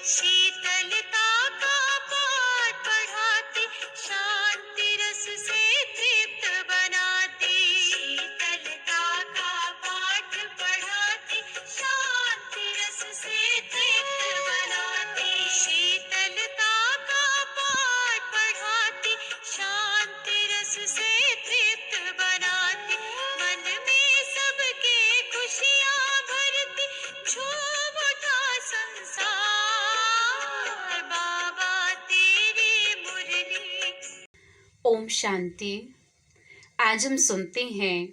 शीतलता का पाठ पढ़ाती, शांति रस से तृप्त बनाती। शीतलता का पाठ पढ़ाती, शांति रस से तृप्त बनाती। शीतलता का पाठ पढ़ाती, शांति रस से तृप्त बनाती। मन में सबके खुशियाँ भरती, झूम उठा संसार, बाबा तेरी मुरली। ओम शांति। आज हम सुनते हैं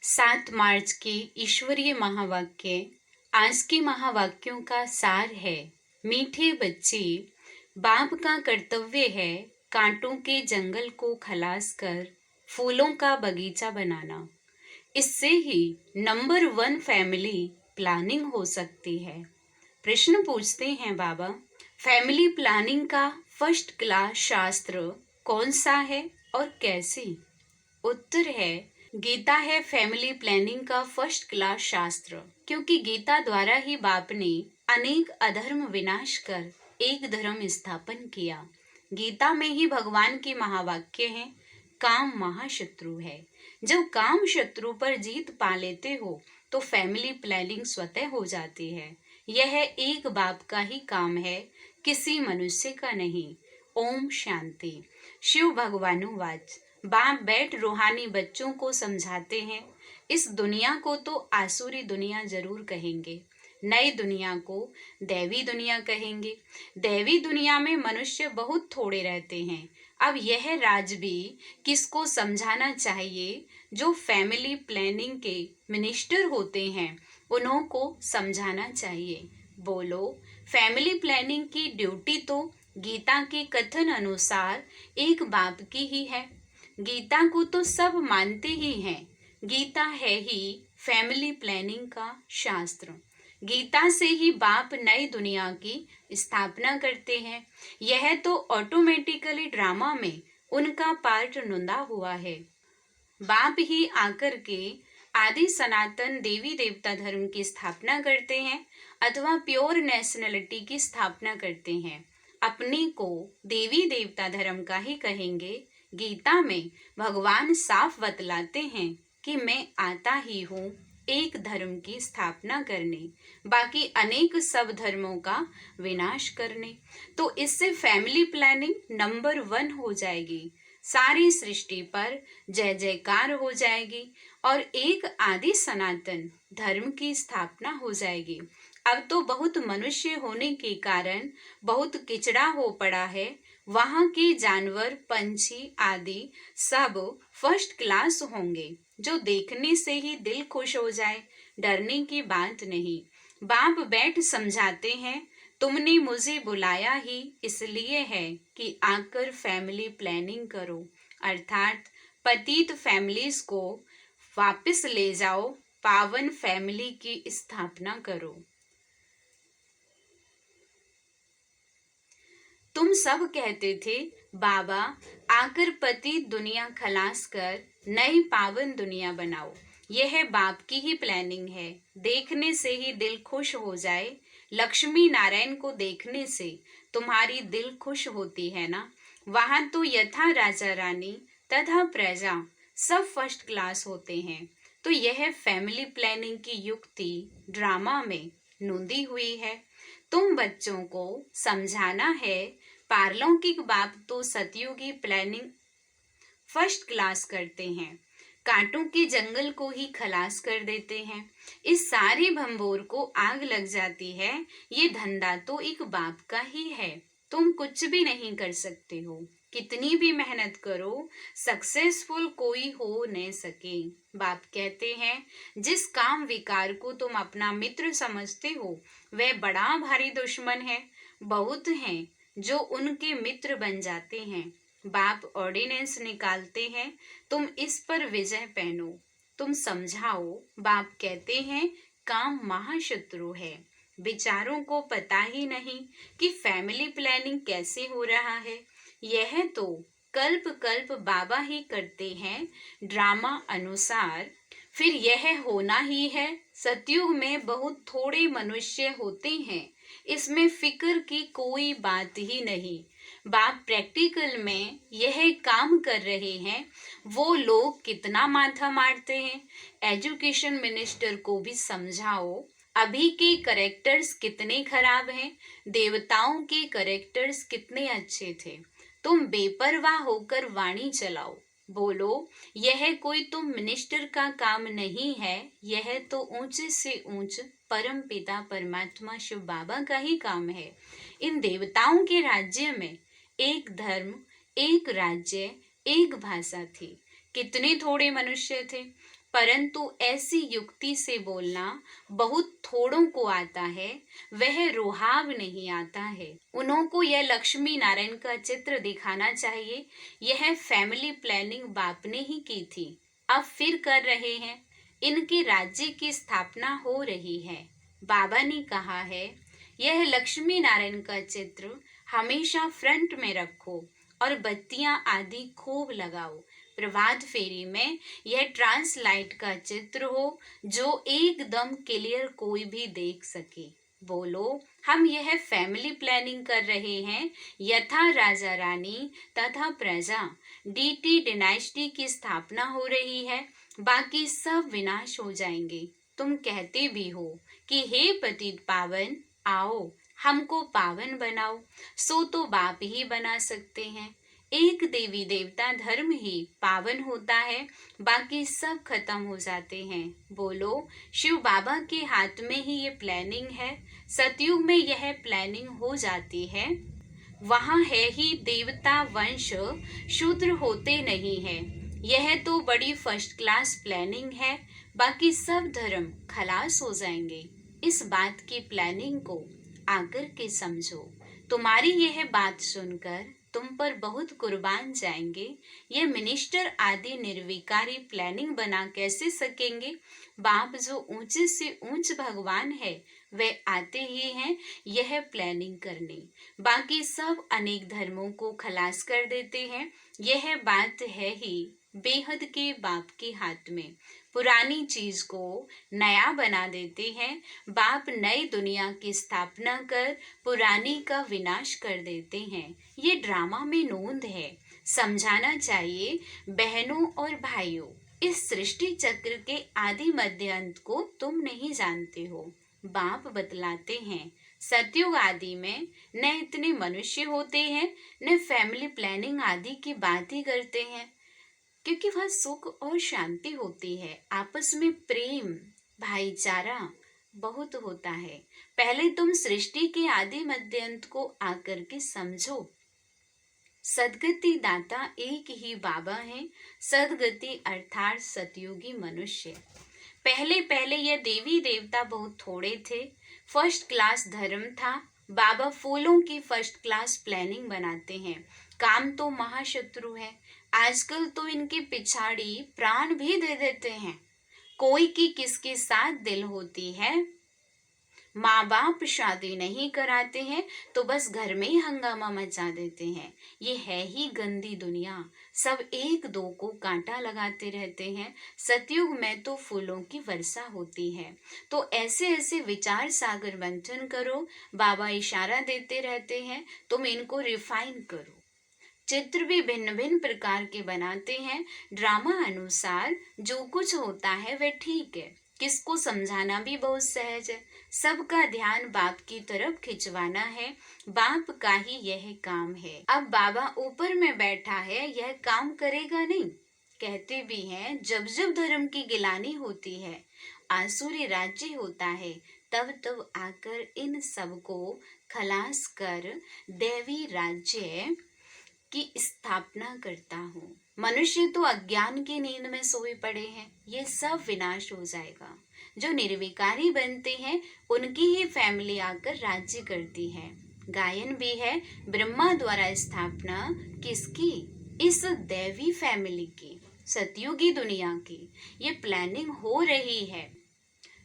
7 मार्च के ईश्वरीय महावाक्य। आज के महावाक्यों का सार है, मीठे बच्चे, बाप का कर्तव्य है कांटों के जंगल को खलास कर फूलों का बगीचा बनाना। इससे ही नंबर 1 फैमिली प्लानिंग हो सकती है। प्रश्न पूछते हैं बाबा, फैमिली प्लानिंग का फर्स्ट क्लास शास्त्र कौन सा है और कैसे? उत्तर है, गीता है फैमिली प्लानिंग का फर्स्ट क्लास शास्त्र, क्योंकि गीता द्वारा ही बाप ने अनेक अधर्म विनाश कर एक धर्म स्थापन किया। गीता में ही भगवान के महावाक्य हैं, काम महाशत्रु है। जब काम शत्रु पर जीत पा लेते हो तो फैमिली प्लानिंग स्वतः हो जाती है। यह एक बाप का ही काम है, किसी मनुष्य का नहीं। ओम शांति। शिव भगवानुवाच, बाप बैठ रूहानी बच्चों को समझाते हैं। इस दुनिया को तो आसुरी दुनिया जरूर कहेंगे, नई दुनिया को दैवी दुनिया कहेंगे। दैवी दुनिया में मनुष्य बहुत थोड़े रहते हैं। अब यह राज भी किसको समझाना चाहिए? जो फैमिली प्लानिंग के मिनिस्टर होते हैं उन्हों को समझाना चाहिए। बोलो, फैमिली प्लानिंग की ड्यूटी तो गीता के कथन अनुसार एक बाप की ही है। गीता को तो सब मानते ही हैं। गीता है ही फैमिली प्लानिंग का शास्त्र। गीता से ही बाप नई दुनिया की स्थापना करते हैं। यह तो ऑटोमेटिकली ड्रामा में उनका पार्ट नुंदा हुआ है। बाप ही आकर के आदि सनातन देवी देवता धर्म की स्थापना करते हैं अथवा प्योर नेशनलिटी की स्थापना करते हैं। अपने को देवी देवता धर्म का ही कहेंगे। गीता में भगवान साफ बतलाते हैं कि मैं आता ही हूँ एक धर्म की स्थापना करने, बाकी अनेक सब धर्मों का विनाश करने। तो इससे फैमिली प्लानिंग नंबर 1 हो जाएगी। सारी सृष्टि पर जय जयकार हो जाएगी और एक आदि सनातन धर्म की स्थापना हो जाएगी। अब तो बहुत मनुष्य होने के कारण बहुत किचड़ा हो पड़ा है। वहाँ के जानवर, पंछी आदि सब फर्स्ट क्लास होंगे, जो देखने से ही दिल खुश हो जाए। डरने की बात नहीं। बाप बैठ समझाते हैं, तुमने मुझे बुलाया ही इसलिए है कि आकर फैमिली प्लानिंग करो, अर्थात पतित फैमिलीज को वापस ले जाओ, पावन फैमिली की स्थापना करो। तुम सब कहते थे बाबा आकर पतित दुनिया खलास कर नई पावन दुनिया बनाओ। यह बाप की ही प्लानिंग है। देखने से ही दिल खुश हो जाए। लक्ष्मी नारायण को देखने से तुम्हारी दिल खुश होती है ना? वहां तो यथा राजा रानी तथा प्रजा सब फर्स्ट क्लास होते हैं। तो यह फैमिली प्लानिंग की युक्ति ड्रामा में नूंदी हुई है। तुम बच्चों को समझाना है, पारलौकिक बाप तो सतयुगी प्लानिंग फर्स्ट क्लास करते हैं, कांटों के जंगल को ही खलास कर देते हैं। इस सारे भंबोर को आग लग जाती है। ये धंधा तो एक बाप का ही है। तुम कुछ भी नहीं कर सकते हो, कितनी भी मेहनत करो, सक्सेसफुल कोई हो न सके। बाप कहते हैं, जिस काम विकार को तुम अपना मित्र समझते हो वह बड़ा भारी दुश्मन है। बहुत हैं जो उनके मित्र बन जाते हैं। बाप ऑर्डिनेंस निकालते हैं, तुम इस पर विजय पहनो, तुम समझाओ। बाप कहते हैं, काम महाशत्रु है। विचारों को पता ही नहीं कि फैमिली प्लानिंग कैसे हो रहा है। यह तो कल्प कल्प बाबा ही करते हैं ड्रामा अनुसार। फिर यह होना ही है। सतयुग में बहुत थोड़े मनुष्य होते हैं इसमें फिक्र की कोई बात ही नहीं। बाप प्रैक्टिकल में यह काम कर रहे हैं, वो लोग कितना माथा मारते हैं। एजुकेशन मिनिस्टर को भी समझाओ, अभी के करेक्टर्स कितने खराब हैं, देवताओं के करेक्टर्स कितने अच्छे थे। तुम बेपरवाह होकर वाणी चलाओ, बोलो यह कोई तुम मिनिस्टर का काम नहीं है, यह तो ऊंचे से ऊंच परम पिता परमात्मा शिव बाबा का ही काम है। इन देवताओं के राज्य में एक धर्म, एक राज्य, एक भाषा थी। कितने थोड़े मनुष्य थे, परंतु ऐसी युक्ति से बोलना बहुत थोड़ों को आता है, वह रुहाब नहीं आता है। उन्हों को यह लक्ष्मी नारायण का चित्र दिखाना चाहिए। यह फैमिली प्लानिंग बाप ने ही की थी, अब फिर कर रहे हैं। इनके राज्य की स्थापना हो रही है। बाबा ने कहा है, यह लक्ष्मी नारायण का चित्र हमेशा फ्रंट में रखो और बत्तियां आदि खूब लगाओ। प्रभात फेरी में यह ट्रांसलाइट का चित्र हो, जो एकदम क्लियर कोई भी देख सके। बोलो हम यह फैमिली प्लानिंग कर रहे हैं, यथा राजा रानी तथा प्रजा, डीटी डिनाइस्टी की स्थापना हो रही है, बाकी सब विनाश हो जाएंगे। तुम कहते भी हो कि हे पतित पावन, आओ हमको पावन बनाओ, सो तो बाप ही बना सकते हैं। एक देवी देवता धर्म ही पावन होता है, बाकी सब खत्म हो जाते हैं। बोलो शिव बाबा के हाथ में ही ये प्लानिंग है। सतयुग में यह प्लानिंग हो जाती है, वहाँ है ही देवता वंश, शूद्र होते नहीं है। यह तो बड़ी फर्स्ट क्लास प्लानिंग है, बाकी सब धर्म खलास हो जाएंगे। इस बात की प्लानिंग को आकर के समझो। तुम्हारी यह बात सुनकर तुम पर बहुत कुर्बान जाएंगे। ये मिनिस्टर आदि निर्विकारी प्लानिंग बना कैसे सकेंगे। बाप जो ऊंचे से ऊंच भगवान है, वे आते ही हैं यह प्लानिंग करने, बाकी सब अनेक धर्मों को खलास कर देते हैं। यह बात है ही बेहद के बाप के हाथ में। पुरानी चीज को नया बना देते हैं। बाप नई दुनिया की स्थापना कर पुरानी का विनाश कर देते हैं। ये ड्रामा में नोंद है, समझाना चाहिए बहनों और भाइयों। इस सृष्टि चक्र के आदि मध्य अंत को तुम नहीं जानते हो। बाप बतलाते हैं, सतयुग आदि में न इतने मनुष्य होते हैं, न फैमिली प्लानिंग आदि की बात ही करते हैं, क्योंकि वह सुख और शांति होती है। आपस में प्रेम भाईचारा बहुत होता है। पहले तुम सृष्टि के आदि मध्य अंत को आकर के समझो। सदगति दाता एक ही बाबा है। सदगति अर्थात सतयुगी मनुष्य। पहले पहले यह देवी देवता बहुत थोड़े थे, फर्स्ट क्लास धर्म था। बाबा फूलों की फर्स्ट क्लास प्लानिंग बनाते हैं। काम तो महाशत्रु है, आजकल तो इनके पिछाड़ी प्राण भी दे देते हैं। कोई की किसके साथ दिल होती है। माँ बाप शादी नहीं कराते हैं तो बस घर में ही हंगामा मचा देते हैं। ये है ही गंदी दुनिया, सब एक दो को कांटा लगाते रहते हैं। सतयुग में तो फूलों की वर्षा होती है। तो ऐसे ऐसे विचार सागर मंथन करो। बाबा इशारा देते रहते हैं, तुम इनको रिफाइन करो। चित्र भी भिन्न भिन्न प्रकार के बनाते हैं। ड्रामा अनुसार जो कुछ होता है वह ठीक है, किसको समझाना भी बहुत सहज है। सबका ध्यान बाप की तरफ खिंचवाना है, बाप का ही यह काम है। अब बाबा ऊपर में बैठा है, यह काम करेगा नहीं। कहते भी हैं जब जब धर्म की गिलानी होती है, आसुरी राज्य होता है, तब तब आकर इन सबको खलास कर देवी राज्य की स्थापना करता हूँ। मनुष्य तो अज्ञान की नींद में सोए पड़े हैं, ये सब विनाश हो जाएगा। जो निर्विकारी बनते हैं उनकी ही फैमिली आकर राज्य करती है। गायन भी है, ब्रह्मा द्वारा स्थापना किसकी, इस देवी फैमिली की, सतयुगी दुनिया की। ये प्लानिंग हो रही है।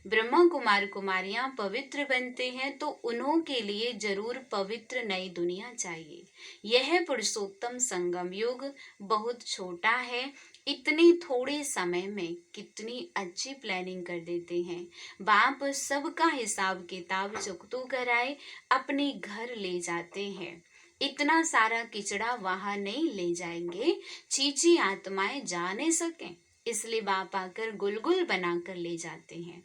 ब्रह्मा कुमार कुमारियां पवित्र बनते हैं तो उन्हों के लिए जरूर पवित्र नई दुनिया चाहिए। यह पुरुषोत्तम संगम युग बहुत छोटा है, इतने थोड़े समय में कितनी अच्छी प्लानिंग कर देते हैं। बाप सबका हिसाब किताब चुकतो कराए अपने घर ले जाते हैं। इतना सारा किचड़ा वहां नहीं ले जाएंगे, चीची आत्माएं जा नहीं सकें, इसलिए बाप आकर गुलगुल बनाकर ले जाते हैं।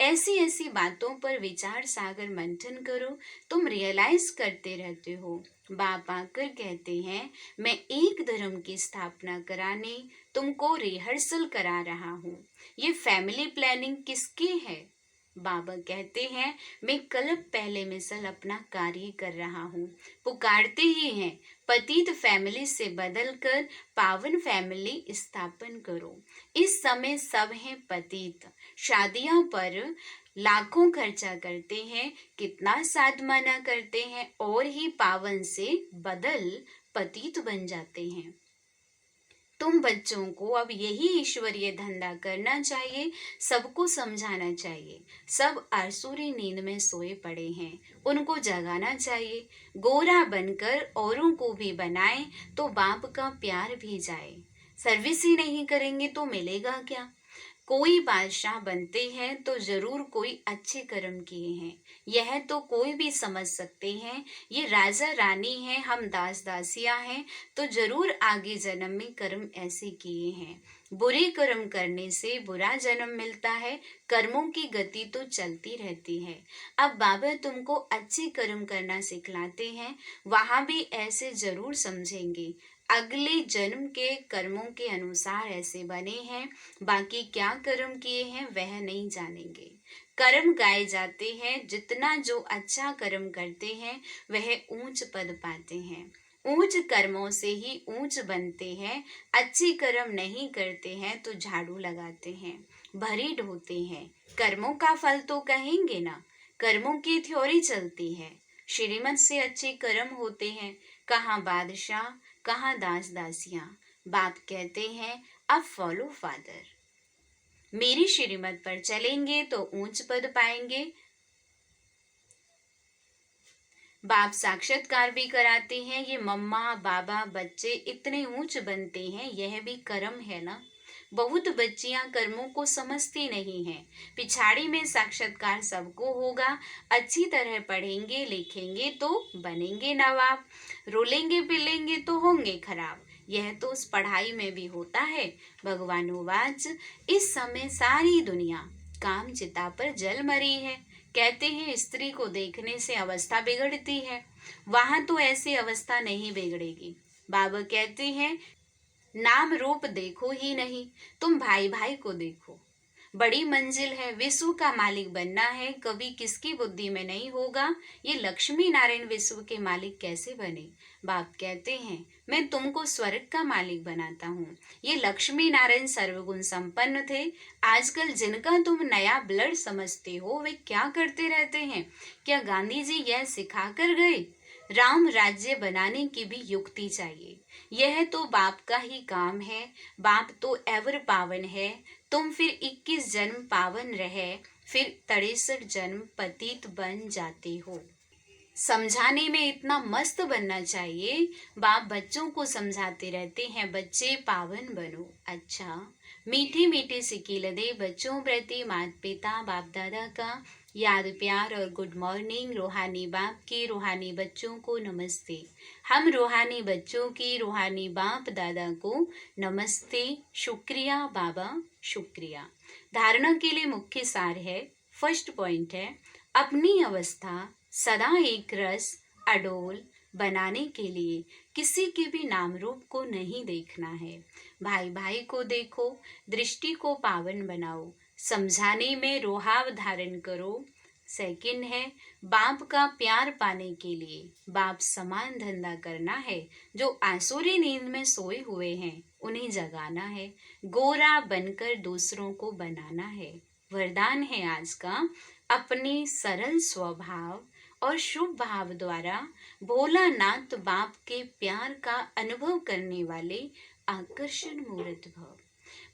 ऐसी ऐसी बातों पर विचार सागर मंथन करो, तुम रियलाइज करते रहते हो। बाप आकर कहते हैं मैं एक धर्म की स्थापना कराने तुमको रिहर्सल करा रहा हूँ। ये फैमिली प्लानिंग किसकी है? बाबा कहते हैं मैं कल्प पहले मिसल अपना कार्य कर रहा हूँ। पुकारते ही हैं पतित फैमिली से बदलकर पावन फैमिली स्थापन करो। इस समय सब हैं पतित, शादियां पर लाखों खर्चा करते हैं, कितना साधमाना करते हैं और ही पावन से बदल पतित बन जाते हैं। तुम बच्चों को अब यही ईश्वरीय धंधा करना चाहिए, सबको समझाना चाहिए। सब आसुरी नींद में सोए पड़े हैं, उनको जगाना चाहिए। गोरा बनकर औरों को भी बनाए तो बाप का प्यार भी जाए। सर्विस ही नहीं करेंगे तो मिलेगा क्या? कोई बादशाह बनते हैं तो जरूर कोई अच्छे कर्म किए हैं, यह तो कोई भी समझ सकते हैं। ये राजा रानी हैं, हम दास दासियां हैं, तो जरूर आगे जन्म में कर्म ऐसे किए हैं। बुरे कर्म करने से बुरा जन्म मिलता है, कर्मों की गति तो चलती रहती है। अब बाबा तुमको अच्छे कर्म करना सिखलाते हैं, वहां भी ऐसे जरूर समझेंगे। अगले जन्म के कर्मों के अनुसार ऐसे बने हैं, बाकी क्या कर्म किए हैं वह नहीं जानेंगे। कर्म गाए जाते हैं, जितना जो अच्छा कर्म करते हैं वह ऊंच पद पाते हैं। ऊंच कर्मों से ही ऊंच बनते हैं। अच्छे कर्म नहीं करते हैं तो झाड़ू लगाते हैं, भरी ढोते हैं। कर्मों का फल तो कहेंगे ना, कर्मों की थ्योरी चलती है। श्रीमत से अच्छे कर्म होते हैं, कहाँ बादशाह कहाँ दास दासियां। बाप कहते हैं अब फॉलो फादर, मेरी श्रीमत पर चलेंगे तो ऊंच पद पाएंगे। बाप साक्षात्कार भी कराते हैं। ये मम्मा बाबा बच्चे इतने ऊंच बनते हैं, यह भी कर्म है ना। बहुत बच्चियां कर्मों को समझती नहीं हैं। पिछाड़ी में साक्षात्कार सबको होगा। अच्छी तरह पढ़ेंगे लिखेंगे तो बनेंगे नवाब, रोलेंगे पिलेंगे तो होंगे खराब। यह तो उस पढ़ाई में भी होता है। भगवानुवाच इस समय सारी दुनिया काम चिता पर जल मरी है। कहते हैं स्त्री को देखने से अवस्था बिगड़ती है, वहां तो ऐसी अवस्था नहीं बिगड़ेगी। बाबा कहते हैं नाम रूप देखो ही नहीं, तुम भाई भाई को देखो। बड़ी मंजिल है, विश्व का मालिक बनना है, कभी किसकी बुद्धि में नहीं होगा। ये लक्ष्मी नारायण विश्व के मालिक कैसे बने? बाप कहते हैं मैं तुमको स्वर्ग का मालिक बनाता हूँ। ये लक्ष्मी नारायण सर्वगुण संपन्न थे। आजकल जिनका तुम नया ब्लड समझते हो वे क्या करते रहते हैं? क्या गांधी जी यह सिखा कर गए? राम राज्य बनाने की भी युक्ति चाहिए। यह तो बाप का ही काम है। बाप तो एवर पावन है। तुम फिर 21 जन्म पावन रहे, फिर 63 जन्म पतित बन जाते हो। समझाने में इतना मस्त बनना चाहिए। बाप बच्चों को समझाते रहते हैं बच्चे पावन बनो। अच्छा, मीठे मीठे सिकील दे बच्चों प्रति माता पिता बाप दादा का याद प्यार और गुड मॉर्निंग। रूहानी बाप की रूहानी बच्चों को नमस्ते। हम रूहानी बच्चों की रूहानी बाप दादा को नमस्ते। शुक्रिया बाबा, शुक्रिया। धारणा के लिए मुख्य सार है, फर्स्ट पॉइंट है अपनी अवस्था सदा एक रस अडोल बनाने के लिए किसी के भी नाम रूप को नहीं देखना है। भाई भाई को देखो, दृष्टि को पावन बनाओ, समझाने में रोहाव धारण करो। सेकंड है बाप का प्यार पाने के लिए बाप समान धंधा करना है। जो आसुरी नींद में सोए हुए हैं उन्हें जगाना है। गोरा बनकर दूसरों को बनाना है। वरदान है आज का, अपने सरल स्वभाव और शुभ भाव द्वारा भोलानाथ बाप के प्यार का अनुभव करने वाले आकर्षण मूर्त भव।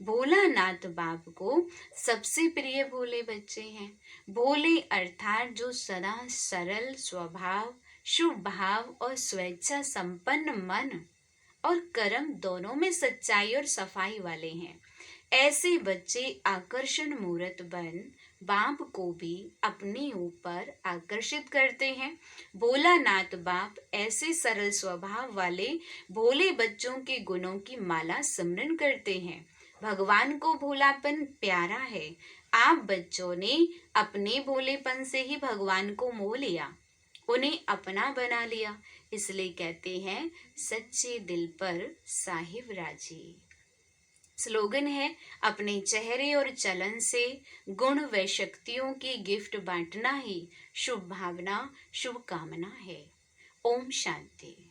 भोलानाथ बाप को सबसे प्रिय भोले बच्चे हैं। भोले अर्थात जो सदा सरल स्वभाव, शुभ भाव और स्वेच्छा संपन्न मन और कर्म दोनों में सच्चाई और सफाई वाले हैं। ऐसे बच्चे आकर्षण मूर्त बन बाप को भी अपने ऊपर आकर्षित करते हैं। भोलानाथ बाप ऐसे सरल स्वभाव वाले भोले बच्चों के गुणों की माला सिमरन करते हैं। भगवान को भोलापन प्यारा है। आप बच्चों ने अपने भोलेपन से ही भगवान को मोह लिया, उन्हें अपना बना लिया, इसलिए कहते हैं सच्चे दिल पर साहिब राजी। स्लोगन है, अपने चेहरे और चलन से गुण व शक्तियों की गिफ्ट बांटना ही शुभ भावना, शुभ कामना है। ओम शांति।